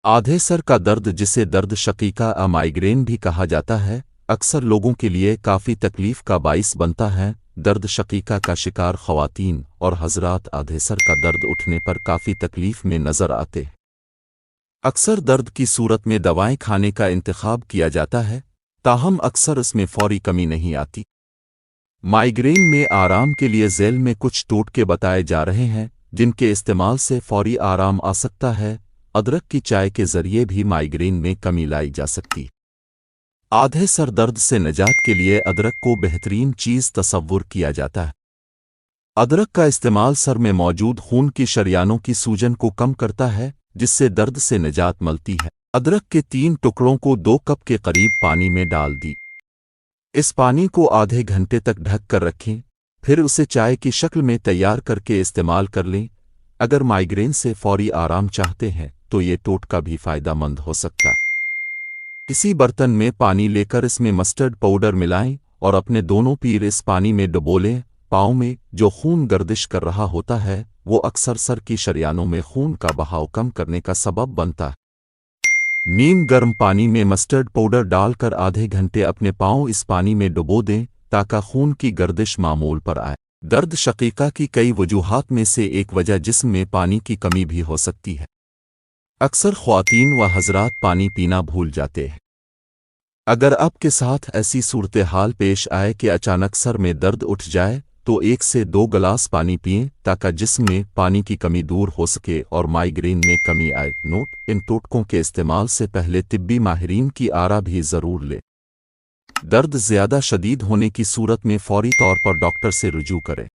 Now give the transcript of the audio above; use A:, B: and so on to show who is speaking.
A: आधे सर का दर्द, जिसे दर्द शकीका या माइग्रेन भी कहा जाता है, अक्सर लोगों के लिए काफ़ी तकलीफ का बाइस बनता है। दर्द शकीका का शिकार ख़वातीन और हज़रात आधे सर का दर्द उठने पर काफ़ी तकलीफ में नज़र आते हैं। अक्सर दर्द की सूरत में दवाएं खाने का इंतखाब किया जाता है, ताहम अक्सर इसमें फौरी कमी नहीं आती। माइग्रेन में आराम के लिए ज़ैल में कुछ टोटके बताए जा रहे हैं जिनके इस्तेमाल से फौरी आराम आ सकता है। अदरक की चाय के ज़रिए भी माइग्रेन में कमी लाई जा सकती। आधे सर दर्द से निजात के लिए अदरक को बेहतरीन चीज़ तसव्वुर किया जाता है। अदरक का इस्तेमाल सर में मौजूद खून की शरियानों की सूजन को कम करता है, जिससे दर्द से निजात मिलती है। अदरक के 3 टुकड़ों को 2 कप के करीब पानी में डाल दी। इस पानी को आधे घंटे तक ढक कर रखें, फिर उसे चाय की शक्ल में तैयार करके इस्तेमाल कर लें। अगर माइग्रेन से फौरी आराम चाहते हैं तो ये टोटका भी फ़ायदेमंद हो सकता। किसी बर्तन में पानी लेकर इसमें मस्टर्ड पाउडर मिलाएं और अपने दोनों पैर इस पानी में डुबो लें। पाँव में जो खून गर्दिश कर रहा होता है वो अक्सर सर की शरियानों में खून का बहाव कम करने का सबब बनता है। नीम गर्म पानी में मस्टर्ड पाउडर डालकर आधे घंटे अपने पाँव इस पानी में डुबो दें ताकि खून की गर्दिश मामूल पर आए। दर्द शकीका की कई वजूहात में से एक वजह जिस्म में पानी की कमी भी हो सकती है। अक्सर ख्वातीन व हज़रात पानी पीना भूल जाते हैं। अगर आपके साथ ऐसी सूरत हाल पेश आए कि अचानक सर में दर्द उठ जाए तो 1 से 2 गिलास पानी पिएं ताकि जिस्म में पानी की कमी दूर हो सके और माइग्रेन में कमी आए। नोट: इन टोटकों के इस्तेमाल से पहले तिब्बी माहिरीन की आरा भी ज़रूर लें। दर्द ज़्यादा शदीद होने की सूरत में फौरी तौर पर डॉक्टर से रुजू करें।